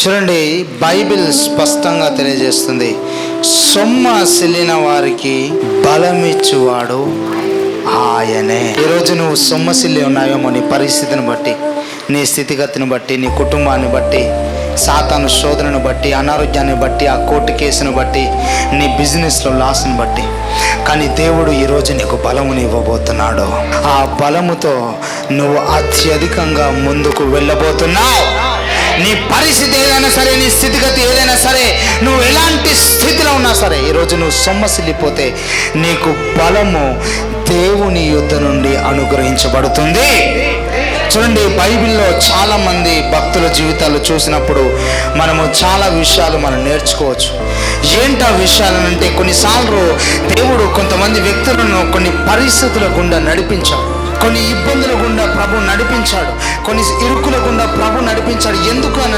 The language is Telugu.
చూడండి, బైబిల్ స్పష్టంగా తెలియజేస్తుంది, సొమ్మసిల్లిన వారికి బలమిచ్చువాడు ఆయనే. ఈరోజు నువ్వు సొమ్మసిల్లి ఉన్నావేమో, నీ పరిస్థితిని బట్టి, నీ స్థితిగతిని బట్టి, నీ కుటుంబాన్ని బట్టి, సాతాను శోధనను బట్టి, అనారోగ్యాన్ని బట్టి, ఆ కోర్టు కేసును బట్టి, నీ బిజినెస్లో లాస్ని బట్టి. కానీ దేవుడు ఈరోజు నీకు బలముని ఇవ్వబోతున్నాడు. ఆ బలముతో నువ్వు అత్యధికంగా ముందుకు వెళ్ళబోతున్నావు. నీ పరిస్థితి ఏదైనా సరే, నీ స్థితిగతి ఏదైనా సరే, నువ్వు ఎలాంటి స్థితిలో ఉన్నా సరే, ఈరోజు నువ్వు సొమ్మసిల్లిపోతే నీకు బలము దేవుని యుద్ధ నుండి అనుగ్రహించబడుతుంది. చూడండి, బైబిల్లో చాలామంది భక్తుల జీవితాలు చూసినప్పుడు మనము చాలా విషయాలు మనం నేర్చుకోవచ్చు. ఏంటా విషయాలంటే, కొన్నిసార్లు దేవుడు కొంతమంది వ్యక్తులను కొన్ని పరిస్థితుల గుండా నడిపించాడు, కొన్ని ఇబ్బందుల గుండా ప్రభు నడిపించాడు, కొన్ని ఇరుకుల గుండా ప్రభు నడిపించాడు. ఎందుకు అని